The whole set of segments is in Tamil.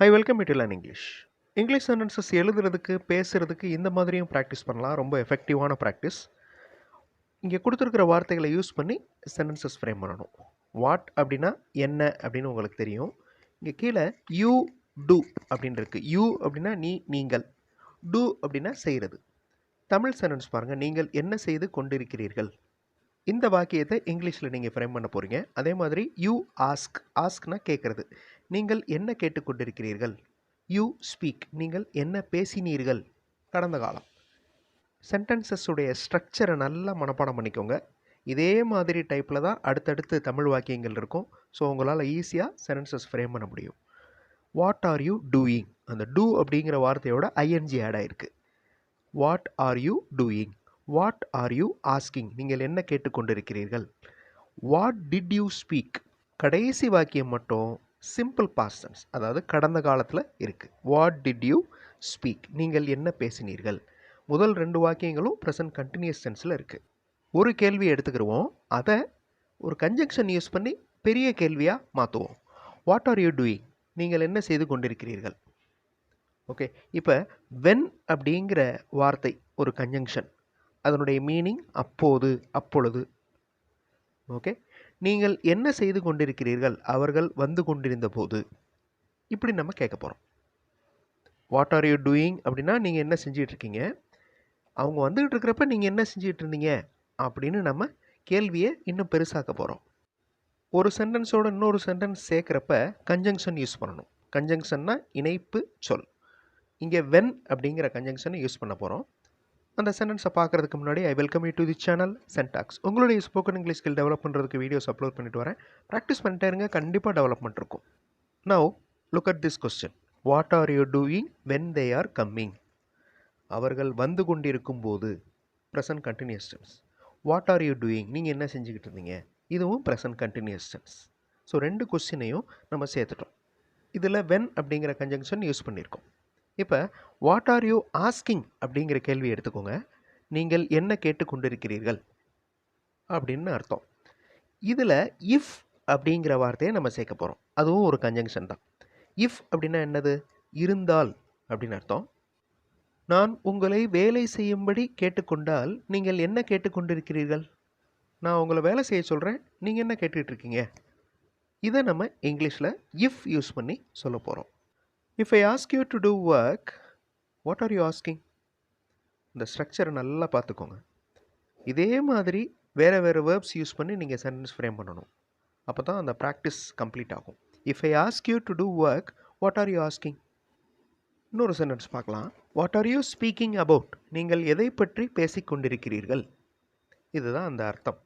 I welcome you to learn English. English sentences எழுதுறதுக்கு பேசுகிறதுக்கு இந்த மாதிரியும் ப்ராக்டிஸ் பண்ணலாம். ரொம்ப எஃபெக்டிவான ப்ராக்டிஸ். இங்கே கொடுத்துருக்கிற வார்த்தைகளை யூஸ் பண்ணி சென்டென்சஸ் ஃப்ரேம் பண்ணணும். வாட் அப்படின்னா என்ன அப்படின்னு உங்களுக்கு தெரியும். இங்கே கீழே யூ டூ அப்படின்னு இருக்குது. யூ அப்படின்னா நீங்கள். டூ அப்படின்னா செய்கிறது. தமிழ் சென்டென்ஸ் பாருங்கள். நீங்கள் என்ன செய்து கொண்டிருக்கிறீர்கள். இந்த வாக்கியத்தை இங்கிலீஷில் நீங்கள் ஃப்ரேம் பண்ண போகிறீங்க. அதே மாதிரி யூ ஆஸ்க்னா கேட்குறது. நீங்கள் என்ன கேட்டுக்கொண்டிருக்கிறீர்கள். யூ ஸ்பீக், நீங்கள் என்ன பேசினீர்கள். கடந்த காலம். சென்டென்சஸுடைய ஸ்ட்ரக்சரை நல்லா மனப்பாடம் பண்ணிக்கோங்க. இதே மாதிரி டைப்பில் தான் அடுத்தடுத்து தமிழ் வாக்கியங்கள் இருக்கும். ஸோ உங்களால் ஈஸியாக சென்டென்சஸ் ஃப்ரேம் பண்ண முடியும். வாட் ஆர் யூ டூயிங், அந்த டூ அப்படிங்கிற வார்த்தையோட ஐஎன்ஜி ஆட் ஆயிருக்கு. What are you doing. What are you asking, நீங்கள் என்ன கேட்டுக்கொண்டிருக்கிறீர்கள். வாட் டிட் யூ ஸ்பீக், கடைசி வாக்கியம் மட்டும் சிம்பிள் பாஸ்ட் டென்ஸ், அதாவது கடந்த காலத்தில் இருக்குது. வாட் டிட் யூ ஸ்பீக், நீங்கள் என்ன பேசினீர்கள். முதல் 2 வாக்கியங்களும் ப்ரெசன்ட் கண்டினியூஸ் டென்ஸில் இருக்குது. ஒரு கேள்வி எடுத்துக்கிடுவோம், அதை ஒரு கன்ஜங்ஷன் யூஸ் பண்ணி பெரிய கேள்வியாக மாற்றுவோம். வாட் ஆர் யூ டூயிங், நீங்கள் என்ன செய்து கொண்டிருக்கிறீர்கள். ஓகே, இப்போ வென் அப்படிங்கிற வார்த்தை ஒரு கன்ஜங்ஷன். அதனுடைய மீனிங் அப்போது, அப்பொழுது. ஓகே, நீங்கள் என்ன செய்து கொண்டிருக்கிறீர்கள், அவர்கள் வந்து கொண்டிருந்த போது. இப்படி நம்ம கேட்க போகிறோம். வாட் ஆர் யூ டூயிங் அப்படின்னா நீங்கள் என்ன செஞ்சிட்ருக்கீங்க, அவங்க வந்துக்கிட்டு இருக்கிறப்ப நீங்கள் என்ன செஞ்சிட்டு இருந்தீங்க அப்படின்னு நம்ம கேள்வியை இன்னும் பெருசாக்க போகிறோம். ஒரு சென்டென்ஸோட இன்னொரு சென்டென்ஸ் சேர்க்குறப்ப கன்ஜங்ஷன் யூஸ் பண்ணணும். கன்ஜங்ஷன்னா இணைப்பு சொல். இங்கே வென் அப்படிங்கிற கன்ஜங்ஷனை யூஸ் பண்ண போகிறோம். அந்த சென்டென்ஸை பார்க்குறதுக்கு முன்னாடி I welcome you to the channel சென்டாக்ஸ். உங்களுடைய ஸ்போக்கன் இங்கிலீஷ் ஸ்கில் டெவலப் பண்ணுறதுக்கு வீடியோஸ் அப்லோட் பண்ணிட்டு வரேன். ப்ராக்டிஸ் பண்ணிட்டே இருங்க, கண்டிப்பாக டெவலப்மெண்ட் இருக்கும். Now look at this question. What are you doing when they are coming. அவர்கள் வந்து கொண்டிருக்கும் போது. Present continuous tense. What are you doing, நீங்கள் என்ன செஞ்சுக்கிட்டு இருந்தீங்க. இதுவும் ப்ரெசன்ட் கண்டினியூஸ் டென்ஸ். ஸோ 2 கொஸ்டினையும் நம்ம சேர்த்துட்டோம். இதில் வென் அப்படிங்கிற கன்ஜங்ஷன் யூஸ் பண்ணியிருக்கோம். இப்போ வாட் ஆர் யூ ஆஸ்கிங் அப்படிங்கிற கேள்வி எடுத்துக்கோங்க. நீங்கள் என்ன கேட்டுக்கொண்டிருக்கிறீர்கள் அப்படின்னு அர்த்தம். இதில் இஃப் அப்படிங்கிற வார்த்தையை நம்ம சேர்க்க போகிறோம். அதுவும் ஒரு கன்ஜங்ஷன் தான். இஃப் அப்படின்னா என்னது, இருந்தால் அப்படின்னு அர்த்தம். நான் உங்களை வேலை செய்யும்படி கேட்டுக்கொண்டால் நீங்கள் என்ன கேட்டுக்கொண்டிருக்கிறீர்கள். நான் உங்களை வேலை செய்ய சொல்கிறேன், நீங்கள் என்ன கேட்டுட்ருக்கீங்க. இதை நம்ம இங்கிலீஷில் இஃப் யூஸ் பண்ணி சொல்ல போகிறோம். If I ask you to do work, what are you asking. இந்த ஸ்ட்ரக்சரை நல்லா பார்த்துக்கோங்க. இதே மாதிரி வேறு வேறு வேர்ப்ஸ் யூஸ் பண்ணி நீங்கள் சென்டென்ஸ் ஃப்ரேம் பண்ணணும். அப்போ தான் அந்த ப்ராக்டிஸ் கம்ப்ளீட் ஆகும். If I ask you to do work, what are you asking. இன்னொரு சென்டென்ஸ் பார்க்கலாம். What are you speaking about, நீங்கள் எதை பற்றி பேசிக்கொண்டிருக்கிறீர்கள். இதுதான் அந்த அர்த்தம்.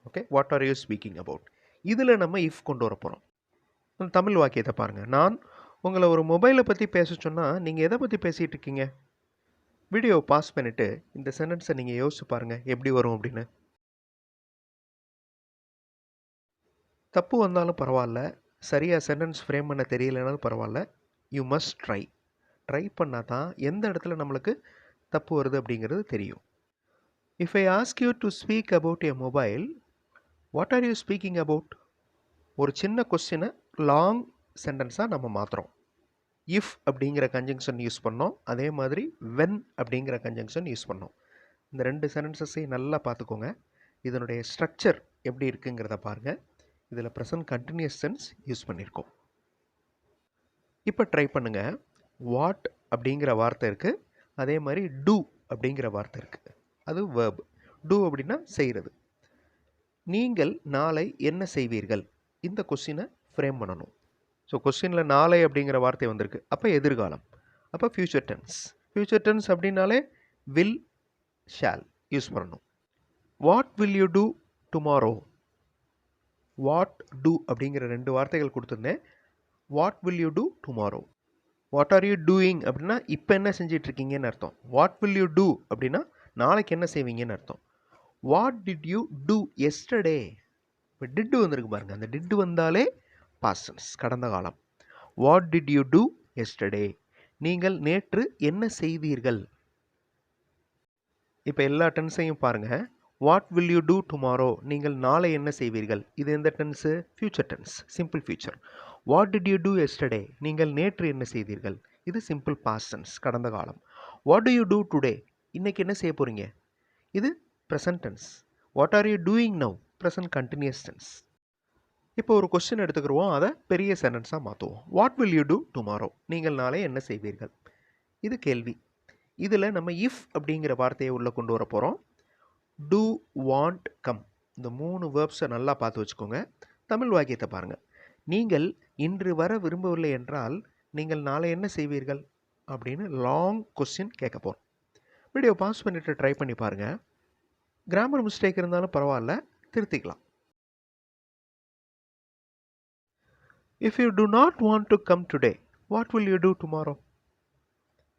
Okay, what are you speaking about. இதில் நம்ம இஃப் கொண்டு வர போகிறோம். அந்த தமிழ் வாக்கியத்தை பாருங்கள். நான் உங்களை ஒரு மொபைலை பற்றி பேச சொன்னால் நீங்கள் எதை பற்றி பேசிகிட்டு இருக்கீங்க. வீடியோவை பாஸ் பண்ணிவிட்டு இந்த சென்டென்ஸை நீங்கள் யோசிச்சு பாருங்கள் எப்படி வரும் அப்படின்னு. தப்பு வந்தாலும் பரவாயில்ல, சரியாக சென்டென்ஸ் ஃப்ரேம் பண்ண தெரியலைனாலும் பரவாயில்ல, யூ மஸ்ட் ட்ரை பண்ணால் தான் எந்த இடத்துல நம்மளுக்கு தப்பு வருது அப்படிங்கிறது தெரியும். If I ask you to speak about a mobile, what are you speaking about. ஒரு சின்ன கொஸ்டினை லாங் சென்டென்ஸாக நம்ம மாற்றுறோம். இஃப் அப்படிங்கிற கன்ஜங்ஷன் யூஸ் பண்ணோம், அதே மாதிரி வென் அப்படிங்கிற கன்ஜங்ஷன் யூஸ் பண்ணோம். இந்த 2 சென்டென்சஸையும் நல்லா பார்த்துக்கோங்க. இதனுடைய ஸ்ட்ரக்சர் எப்படி இருக்குங்கிறத பாருங்கள். இதில் ப்ரெசன்ட் கண்டினியூஸ் டென்ஸ் யூஸ் பண்ணியிருக்கோம். இப்போ ட்ரை பண்ணுங்கள். வாட் அப்படிங்கிற வார்த்தை இருக்குது, அதே மாதிரி டூ அப்படிங்கிற வார்த்தை இருக்குது. அது வேர்ப். டூ அப்படின்னா செய்கிறது. நீங்கள் நாளை என்ன செய்வீர்கள், இந்த கொஸ்டினை ஃப்ரேம் பண்ணணும். ஸோ கொஸ்டினில் நாளை அப்படிங்கிற வார்த்தை வந்திருக்கு, அப்போ எதிர்காலம், அப்போ ஃப்யூச்சர் டென்ஸ். ஃப்யூச்சர் டென்ஸ் அப்படின்னாலே வில், ஷால் யூஸ் பண்ணணும். What will you do tomorrow. What do அப்படிங்கிற 2 வார்த்தைகள் கொடுத்துருந்தேன். What will you do tomorrow. What are you doing அப்படின்னா இப்போ என்ன செஞ்சிட்ருக்கீங்கன்னு அர்த்தம். வாட் வில் யூ டூ அப்படின்னா நாளைக்கு என்ன செய்வீங்கன்னு அர்த்தம். What did you do yesterday. இப்போ டிட்டு வந்திருக்கு பாருங்கள். அந்த டிட்டு வந்தாலே பாஸ்ட் டென்ஸ், கடந்த காலம். What did you do yesterday, நீங்கள் நேற்று என்ன செய்தீர்கள். இப்போ எல்லா டென்ஸையும் பாருங்கள். What will you do tomorrow, நீங்கள் நாளை என்ன செய்வீர்கள். இது எந்த tense, future tense, simple future. What did you do yesterday? நீங்கள் நேற்று என்ன செய்தீர்கள்? இது சிம்பிள் பாஸ்ட் டென்ஸ், கடந்த காலம். What do you do today? இன்னைக்கு என்ன செய்ய போகிறீங்க? இது present tense. What are you doing now? Present continuous tense. இப்போ ஒரு கொஸ்டின் எடுத்துக்கிடுவோம், அதை பெரிய சென்டென்ஸாக மாற்றுவோம். What will you do tomorrow? நீங்கள் நாளை என்ன செய்வீர்கள்? இது கேள்வி. இதில் நம்ம இஃப் அப்படிங்கிற வார்த்தையை உள்ளே கொண்டு வர போகிறோம். டூ, வாண்ட், கம், இந்த 3 வேர்ப்ஸை நல்லா பார்த்து வச்சுக்கோங்க. தமிழ் வாக்கியத்தை பாருங்கள். நீங்கள் இன்று வர விரும்பவில்லை என்றால் நீங்கள் நாளை என்ன செய்வீர்கள் அப்படின்னு லாங் கொஸ்டின் கேட்க போகிறோம். வீடியோ பாஸ் பண்ணிவிட்டு ட்ரை பண்ணி பாருங்கள். கிராமர் மிஸ்டேக் இருந்தாலும் பரவாயில்ல, திருத்திக்கலாம். If you do not want to come today, what will you do tomorrow?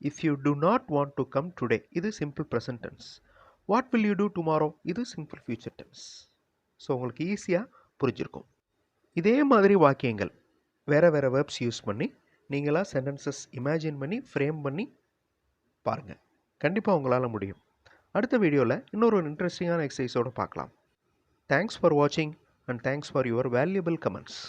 If you do not want to come today, இது simple present tense. What will you do tomorrow? இது simple future tense. ஸோ உங்களுக்கு ஈஸியாக புரிஞ்சிருக்கும். இதே மாதிரி வாக்கியங்கள் வேறு வேறு வேர்ப்ஸ் யூஸ் பண்ணி நீங்களாக சென்டென்சஸ் இமேஜின் பண்ணி ஃப்ரேம் பண்ணி பாருங்கள். கண்டிப்பாக உங்களால் முடியும். அடுத்த வீடியோவில் இன்னொரு இன்ட்ரெஸ்டிங்கான எக்ஸசைஸோடு பார்க்கலாம். தேங்க்ஸ் ஃபார் வாட்சிங் and thanks for your valuable comments.